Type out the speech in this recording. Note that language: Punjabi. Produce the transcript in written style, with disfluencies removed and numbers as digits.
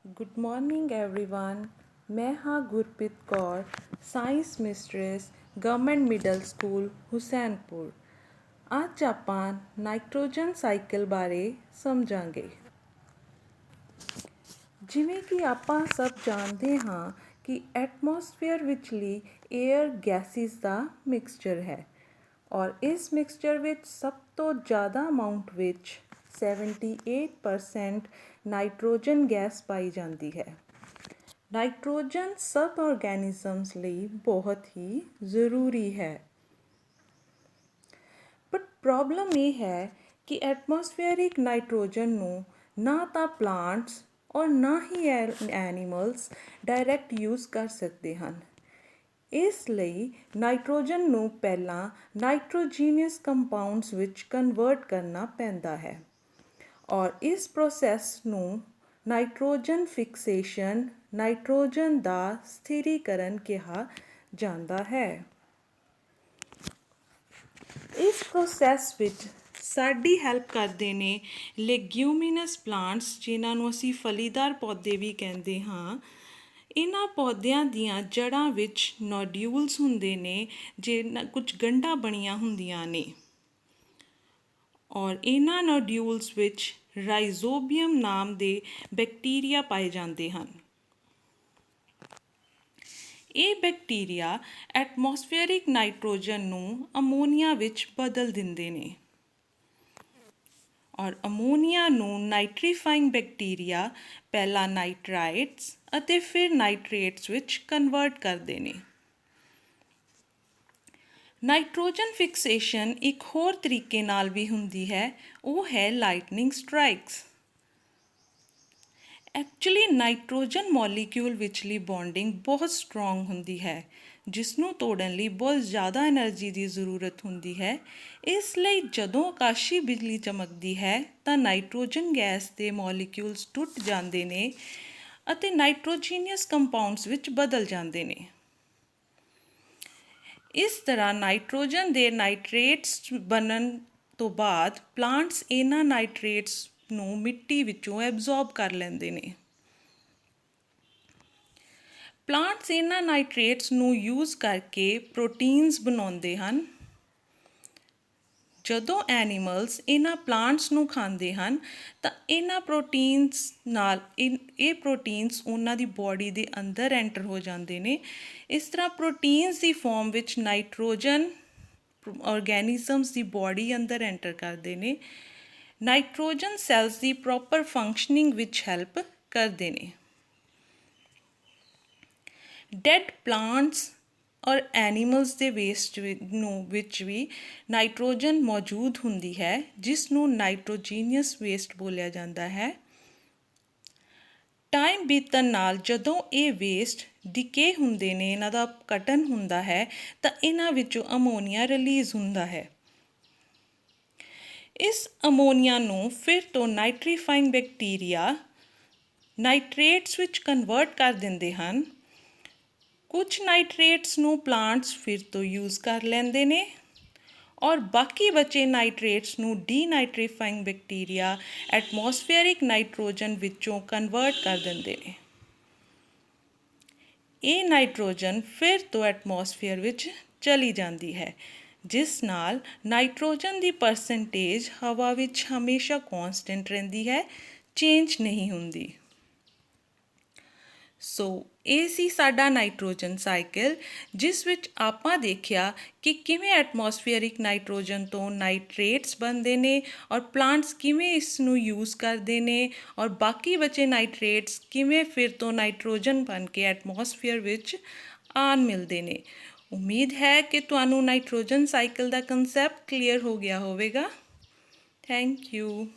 Good morning everyone. मैं हाँ Gurpreet Kaur, science mistress, government middle school Hussainpur. ਅੱਜ ਆਪਾਂ ਨਾਈਟ੍ਰੋਜਨ ਸਾਈਕਲ ਬਾਰੇ ਸਮਝਾਂਗੇ। ਜਿਵੇਂ ਕਿ ਆਪਾਂ ਸਭ ਜਾਣਦੇ ਹਾਂ ਕਿ ਐਟਮੋਸਫੇਅਰ ਵਿਚਲੀ ਏਅਰ ਗੈਸਿਸ ਦਾ ਮਿਕਸਚਰ ਹੈ ਔਰ ਇਸ ਮਿਕਸਚਰ ਵਿੱਚ ਸਭ ਤੋਂ ਜ਼ਿਆਦਾ ਅਮਾਊਂਟ ਵਿੱਚ 78% ਨਾਈਟ੍ਰੋਜਨ ਗੈਸ ਪਾਈ ਜਾਂਦੀ ਹੈ। ਨਾਈਟ੍ਰੋਜਨ ਸਭ ਆਰਗੈਨਿਜ਼ਮਸ ਲਈ ਬਹੁਤ ਹੀ ਜ਼ਰੂਰੀ ਹੈ। ਬਟ ਪ੍ਰੋਬਲਮ ਇਹ ਹੈ ਕਿ ਐਟਮੋਸਫੇਅਰਿਕ ਨਾਈਟ੍ਰੋਜਨ ਨੂੰ ਨਾ ਤਾਂ ਪਲਾਂਟਸ ਔਰ ਨਾ ਹੀ ਐਨੀਮਲਸ ਡਾਇਰੈਕਟ ਯੂਜ਼ ਕਰ ਸਕਦੇ ਹਨ। ਇਸ ਲਈ ਨਾਈਟ੍ਰੋਜਨ ਨੂੰ ਪਹਿਲਾਂ ਨਾਈਟ੍ਰੋਜੀਨੀਅਸ ਕੰਪਾਊਂਡਸ ਵਿੱਚ ਕਨਵਰਟ ਕਰਨਾ ਪੈਂਦਾ ਹੈ ਔਰ ਇਸ ਪ੍ਰੋਸੈਸ ਨੂੰ ਨਾਈਟ੍ਰੋਜਨ ਫਿਕਸੇਸ਼ਨ, ਨਾਈਟ੍ਰੋਜਨ ਦਾ ਸਥਿਰੀਕਰਨ ਕਿਹਾ ਜਾਂਦਾ ਹੈ। ਇਸ ਪ੍ਰੋਸੈਸ ਵਿੱਚ ਸਾਡੀ ਹੈਲਪ ਕਰਦੇ ਨੇ ਲੈਗਿਊਮੀਨਸ ਪਲਾਂਟਸ, ਜਿਨ੍ਹਾਂ ਨੂੰ ਅਸੀਂ ਫਲੀਦਾਰ ਪੌਦੇ ਵੀ ਕਹਿੰਦੇ ਹਾਂ। ਇਹਨਾਂ ਪੌਦਿਆਂ ਦੀਆਂ ਜੜ੍ਹਾਂ ਵਿੱਚ ਨੋਡਿਊਲਸ ਹੁੰਦੇ ਨੇ, ਕੁਝ ਗੰਢਾਂ ਬਣੀਆਂ ਹੁੰਦੀਆਂ ਨੇ ਔਰ ਇਹਨਾਂ ਨੋਡਿਊਲਸ ਵਿੱਚ ਰਾਈਜ਼ੋਬੀਅਮ ਨਾਮ ਦੇ ਬੈਕਟੀਰੀਆ ਪਾਏ ਜਾਂਦੇ ਹਨ। ਇਹ ਬੈਕਟੀਰੀਆ ਐਟਮੋਸਫੇਅਰਿਕ ਨਾਈਟ੍ਰੋਜਨ ਨੂੰ ਅਮੋਨੀਆ ਵਿੱਚ ਬਦਲ ਦਿੰਦੇ ਨੇ ਔਰ ਅਮੋਨੀਆ ਨੂੰ ਨਾਈਟ੍ਰੀਫਾਈਂਗ ਬੈਕਟੀਰੀਆ ਪਹਿਲਾਂ ਨਾਈਟ੍ਰਾਈਟਸ ਅਤੇ ਫਿਰ ਨਾਈਟ੍ਰੇਟਸ ਵਿੱਚ ਕਨਵਰਟ ਕਰਦੇ ਨੇ। ਨਾਈਟ੍ਰੋਜਨ ਫਿਕਸੇਸ਼ਨ ਇੱਕ ਹੋਰ ਤਰੀਕੇ ਨਾਲ ਵੀ ਹੁੰਦੀ ਹੈ, ਉਹ ਹੈ lightning strikes. Actually nitrogen molecule ਵਿਚਲੀ ਬੌਂਡਿੰਗ ਬਹੁਤ ਸਟਰੋਂਗ ਹੁੰਦੀ ਹੈ, ਜਿਸ ਨੂੰ ਤੋੜਨ ਲਈ ਬਹੁਤ ਜ਼ਿਆਦਾ ਐਨਰਜੀ ਦੀ ਜ਼ਰੂਰਤ ਹੁੰਦੀ ਹੈ। ਇਸ ਲਈ ਜਦੋਂ ਆਕਾਸ਼ੀ ਬਿਜਲੀ ਚਮਕਦੀ ਹੈ ਤਾਂ ਨਾਈਟ੍ਰੋਜਨ ਗੈਸ ਦੇ ਮੋਲੀਕਿਊਲਸ ਟੁੱਟ ਜਾਂਦੇ ਨੇ ਅਤੇ ਨਾਈਟ੍ਰੋਜੀਨੀਅਸ ਕੰਪਾਊਂਡਸ ਵਿੱਚ ਬਦਲ ਜਾਂਦੇ ਨੇ। ਇਸ ਤਰ੍ਹਾਂ ਨਾਈਟ੍ਰੋਜਨ ਦੇ ਨਾਈਟ੍ਰੇਟਸ ਬਣਨ ਤੋਂ ਬਾਅਦ ਪਲਾਂਟਸ ਇਹਨਾਂ ਨਾਈਟ੍ਰੇਟਸ ਨੂੰ ਮਿੱਟੀ ਵਿੱਚੋਂ ਐਬਜ਼ੌਰਬ ਕਰ ਲੈਂਦੇ ਨੇ। ਪਲਾਂਟਸ ਇਹਨਾਂ ਨਾਈਟ੍ਰੇਟਸ ਨੂੰ ਯੂਜ਼ ਕਰਕੇ ਪ੍ਰੋਟੀਨਸ ਬਣਾਉਂਦੇ ਹਨ। ਜਦੋਂ ਐਨੀਮਲਸ ਇਹਨਾਂ ਪਲਾਂਟਸ ਨੂੰ ਖਾਂਦੇ ਹਨ ਤਾਂ ਇਹਨਾਂ ਪ੍ਰੋਟੀਨਸ ਨਾਲ ਇਹ ਪ੍ਰੋਟੀਨਸ ਉਹਨਾਂ ਦੀ ਬੋਡੀ ਦੇ ਅੰਦਰ ਐਂਟਰ ਹੋ ਜਾਂਦੇ ਨੇ। ਇਸ ਤਰ੍ਹਾਂ ਪ੍ਰੋਟੀਨਸ ਦੀ ਫਾਰਮ ਵਿੱਚ ਨਾਈਟ੍ਰੋਜਨ ਆਰਗੈਨਿਜ਼ਮਸ ਦੀ ਬੋਡੀ ਅੰਦਰ ਐਂਟਰ ਕਰਦੇ ਨੇ। ਨਾਈਟ੍ਰੋਜਨ ਸੈਲਸ ਦੀ ਪ੍ਰੋਪਰ ਫੰਕਸ਼ਨਿੰਗ ਵਿੱਚ ਹੈਲਪ ਕਰਦੇ ਨੇ। ਡੈਡ ਪਲਾਂਟਸ ਔਰ ਐਨੀਮਲਸ ਦੇ ਵੇਸਟ ਵਿੱਚ ਵੀ ਨਾਈਟ੍ਰੋਜਨ ਮੌਜੂਦ ਹੁੰਦੀ ਹੈ, ਜਿਸ ਨੂੰ ਨਾਈਟ੍ਰੋਜੀਨੀਅਸ ਵੇਸਟ ਬੋਲਿਆ ਜਾਂਦਾ ਹੈ। ਟਾਈਮ ਬੀਤਣ ਨਾਲ ਜਦੋਂ ਇਹ ਵੇਸਟ ਡਿਕੇ ਹੁੰਦੇ ਨੇ, ਇਹਨਾਂ ਦਾ ਕਟਨ ਹੁੰਦਾ ਹੈ ਤਾਂ ਇਹਨਾਂ ਵਿੱਚੋਂ ਅਮੋਨੀਆ ਰਿਲੀਜ਼ ਹੁੰਦਾ ਹੈ। ਇਸ ਅਮੋਨੀਆ ਨੂੰ ਫਿਰ ਤੋਂ ਨਾਈਟ੍ਰੀਫਾਈਂਗ ਬੈਕਟੀਰੀਆ ਨਾਈਟ੍ਰੇਟਸ ਵਿੱਚ ਕਨਵਰਟ ਕਰ ਦਿੰਦੇ ਹਨ। ਕੁਝ ਨਾਈਟ੍ਰੇਟਸ ਨੂੰ ਪਲਾਂਟਸ ਫਿਰ ਤੋਂ ਯੂਜ਼ ਕਰ ਲੈਂਦੇ ਨੇ ਔਰ ਬਾਕੀ ਬਚੇ ਨਾਈਟ੍ਰੇਟਸ ਨੂੰ ਡੀਨਾਈਟ੍ਰੀਫਾਈਂਗ ਬੈਕਟੀਰੀਆ ਐਟਮੋਸਫੇਅਰਿਕ ਨਾਈਟ੍ਰੋਜਨ ਵਿੱਚੋਂ ਕਨਵਰਟ ਕਰ ਦਿੰਦੇ ਨੇ। ਇਹ ਨਾਈਟ੍ਰੋਜਨ ਫਿਰ ਤੋਂ ਐਟਮੋਸਫੇਅਰ ਵਿੱਚ ਚਲੀ ਜਾਂਦੀ ਹੈ, ਜਿਸ ਨਾਲ ਨਾਈਟ੍ਰੋਜਨ ਦੀ ਪਰਸੈਂਟੇਜ ਹਵਾ ਵਿੱਚ ਹਮੇਸ਼ਾ ਕੌਂਸਟੈਂਟ ਰਹਿੰਦੀ ਹੈ, ਚੇਂਜ ਨਹੀਂ ਹੁੰਦੀ। ਸੋ ਇਹ ਸੀ ਸਾਡਾ ਨਾਈਟ੍ਰੋਜਨ ਸਾਈਕਲ, ਜਿਸ ਵਿੱਚ ਆਪਾਂ ਦੇਖਿਆ ਕਿ ਕਿਵੇਂ ਐਟਮੋਸਫੇਅਰਿਕ ਨਾਈਟ੍ਰੋਜਨ ਤੋਂ ਨਾਈਟ੍ਰੇਟਸ ਬਣਦੇ ਨੇ ਔਰ ਪਲਾਂਟਸ ਕਿਵੇਂ ਇਸ ਨੂੰ ਯੂਜ਼ ਕਰਦੇ ਨੇ ਔਰ ਬਾਕੀ ਬਚੇ ਨਾਈਟ੍ਰੇਟਸ ਕਿਵੇਂ ਫਿਰ ਤੋਂ ਨਾਈਟ੍ਰੋਜਨ ਬਣ ਕੇ ਐਟਮੋਸਫੇਅਰ ਵਿੱਚ ਆਣ ਮਿਲਦੇ ਨੇ। ਉਮੀਦ ਹੈ ਕਿ ਤੁਹਾਨੂੰ ਨਾਈਟ੍ਰੋਜਨ ਸਾਈਕਲ ਦਾ ਕੰਸੈਪਟ ਕਲੀਅਰ ਹੋ ਗਿਆ ਹੋਵੇਗਾ। Thank you.